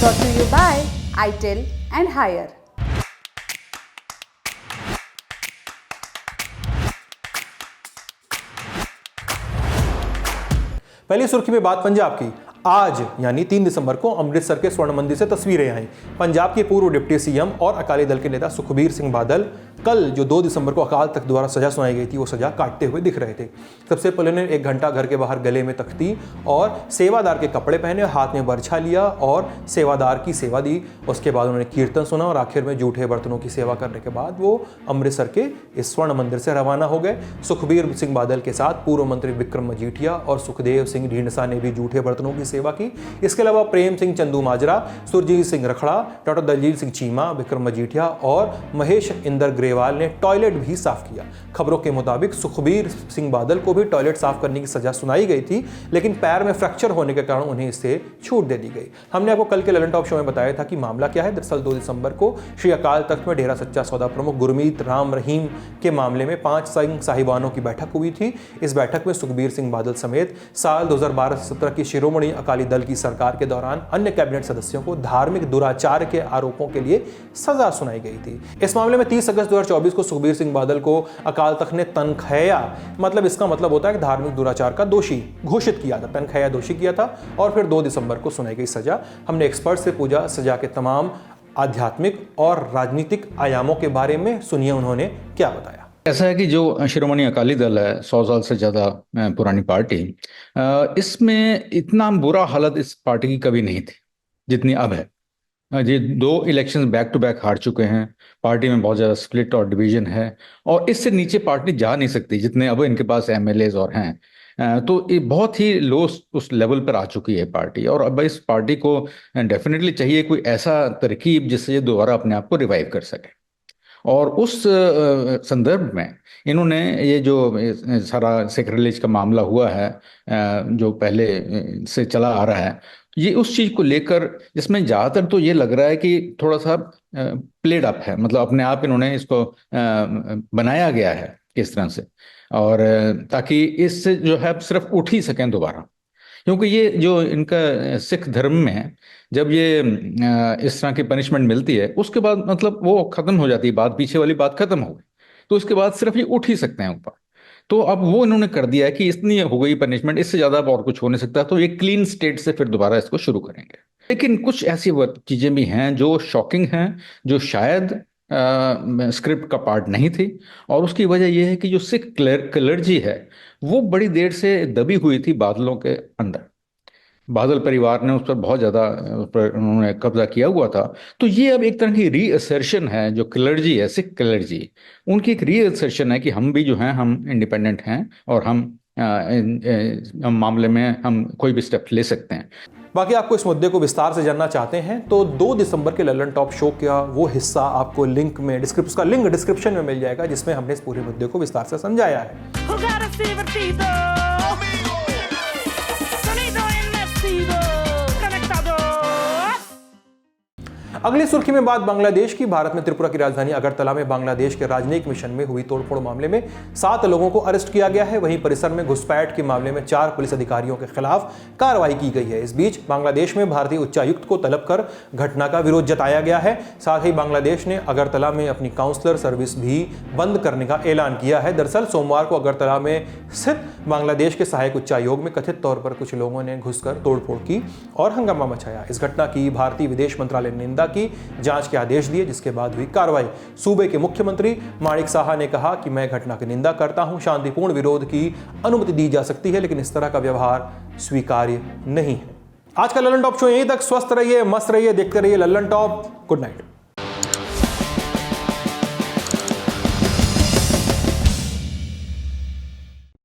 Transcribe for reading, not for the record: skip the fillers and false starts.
Brought to you by ITEL and Higher. पहली सुर्खी में बात पंजाब की। आज यानी 3 दिसंबर को अमृतसर के स्वर्ण मंदिर से तस्वीरें आई। पंजाब के पूर्व डिप्टी सीएम और अकाली दल के नेता सुखबीर सिंह बादल कल जो 2 दिसंबर को अकाल तख्त द्वारा सजा सुनाई गई थी वो सजा काटते हुए दिख रहे थे। सबसे पहले उन्होंने 1 घंटा घर के बाहर गले में तख्ती और सेवादार के कपड़े पहने, हाथ में बर्छा लिया और सेवादार की सेवा दी। उसके बाद उन्होंने कीर्तन सुना और आखिर में जूठे बर्तनों की सेवा करने के बाद वो अमृतसर के इस स्वर्ण मंदिर से रवाना हो गए। सुखबीर सिंह बादल के साथ पूर्व मंत्री विक्रम मजीठिया और सुखदेव सिंह ढींढसा ने भी जूठे बर्तनों की सेवा की। इसके अलावा प्रेम सिंह चंदूमाजरा, सुरजीत सिंह रखड़ा, डॉक्टर दलजीत सिंह चीमा, विक्रम मजीठिया और महेश इंदर ग्रेवाल ने टॉयलेट भी साफ किया। खबरों के मुताबिक सुखबीर सिंह बादल को भी टॉयलेट साफ करने की सजा सुनाई गई थी, लेकिन पैर में फ्रैक्चर होने के कारण उन्हें इससे छूट दे दी गई। हमने आपको कल के ललन टॉप शो में बताया था कि मामला क्या है। दरअसल 2 दिसंबर को श्री अकाल तख्त में डेरा सच्चा सौदा प्रमुख गुरमीत राम रहीम के मामले में 5 सिंह साहिबानों की बैठक हुई थी। इस बैठक में सुखबीर सिंह बादल समेत साल 2012-17 की शिरोमणि अकाली दल की सरकार के दौरान अन्य कैबिनेट सदस्यों को धार्मिक दुराचार के आरोपों के लिए सजा सुनाई गई थी। इस मामले में 30 अगस्त 2024 को सुखबीर सिंह बादल को अकाल तख्त ने तनख्या, मतलब इसका मतलब होता है कि धार्मिक दुराचार का दोषी घोषित किया था, तनख्या दोषी किया था। और फिर 2 दिसंबर को सुनाई गई सजा। हमने एक्सपर्ट से पूछा सजा के तमाम आध्यात्मिक और राजनीतिक आयामों के बारे में, सुनिए उन्होंने क्या बताया। ऐसा है कि जो शिरोमणि अकाली दल है, 100 साल से ज़्यादा पुरानी पार्टी, इसमें इतना बुरा हालत इस पार्टी की कभी नहीं थी जितनी अब है। ये 2 इलेक्शन बैक टू बैक हार चुके हैं। पार्टी में बहुत ज़्यादा स्प्लिट और डिवीजन है और इससे नीचे पार्टी जा नहीं सकती जितने अब इनके पास एमएलएज और हैं। तो ये बहुत ही लो उस लेवल पर आ चुकी है पार्टी और अब इस पार्टी को डेफिनेटली चाहिए कोई ऐसा तरकीब जिससे ये दोबारा अपने आप को रिवाइव कर सके। और उस संदर्भ में इन्होंने ये जो सारा सेक्रेटरीज का मामला हुआ है, जो पहले से चला आ रहा है, ये उस चीज़ को लेकर जिसमें ज़्यादातर तो ये लग रहा है कि थोड़ा सा प्लेड अप है, मतलब अपने आप इन्होंने इसको बनाया गया है किस तरह से, और ताकि इससे जो है सिर्फ उठ ही सकें दोबारा। क्योंकि ये जो इनका सिख धर्म में जब ये इस तरह की पनिशमेंट मिलती है उसके बाद मतलब वो खत्म हो जाती है बात, पीछे वाली बात खत्म हो गई, तो उसके बाद सिर्फ ये उठ ही सकते हैं ऊपर। तो अब वो इन्होंने कर दिया है कि इतनी हो गई पनिशमेंट, इससे ज़्यादा अब और कुछ हो नहीं सकता, तो ये क्लीन स्टेट से फिर दोबारा इसको शुरू करेंगे। लेकिन कुछ ऐसी चीज़ें भी हैं जो शॉकिंग हैं, जो शायद स्क्रिप्ट का पार्ट नहीं थी। और उसकी वजह यह है कि जो सिख क्लर्जी है वो बड़ी देर से दबी हुई थी बादलों के अंदर। बादल परिवार ने उस पर बहुत ज़्यादा उन्होंने कब्जा किया हुआ था। तो ये अब एक तरह की रीअसर्शन है, जो क्लर्जी है, सिख क्लर्जी, उनकी एक रीअसर्शन है कि हम भी जो हैं हम इंडिपेंडेंट हैं और हम मामले में हम कोई भी स्टेप ले सकते हैं। बाकी आपको इस मुद्दे को विस्तार से जानना चाहते हैं तो 2 दिसंबर के ललन टॉप शो का वो हिस्सा आपको लिंक में उसका लिंक डिस्क्रिप्शन में मिल जाएगा, जिसमें हमने इस पूरे मुद्दे को विस्तार से समझाया है। अगली सुर्खी में बात बांग्लादेश की। भारत में त्रिपुरा की राजधानी अगरतला में बांग्लादेश के राजनयिक मिशन में हुई तोड़फोड़ मामले में 7 लोगों को अरेस्ट किया गया है। वहीं परिसर में घुसपैठ के मामले में 4 पुलिस अधिकारियों के खिलाफ कार्रवाई की गई है। इस बीच बांग्लादेश में भारतीय उच्चायुक्त को तलब कर घटना का विरोध जताया गया है। साथ ही बांग्लादेश ने अगरतला में अपनी काउंसलर सर्विस भी बंद करने का ऐलान किया है। दरअसल सोमवार को अगरतला में स्थित बांग्लादेश के सहायक उच्चायोग में कथित तौर पर कुछ लोगों ने घुसकर तोड़फोड़ की और हंगामा मचाया। इस घटना की भारतीय विदेश मंत्रालय ने निंदा की, जांच के आदेश दिए, जिसके बाद हुई कार्रवाई। सूबे के मुख्यमंत्री माणिक साहा ने कहा कि मैं घटना की निंदा करता हूं। शांतिपूर्ण विरोध की अनुमति दी जा सकती है, लेकिन इस तरह का व्यवहार स्वीकार्य नहीं है। आज का ललन टॉप शो यहीं तक। स्वस्थ रहिए, मस्त रहिए, देखते रहिए ललन टॉप। Good night.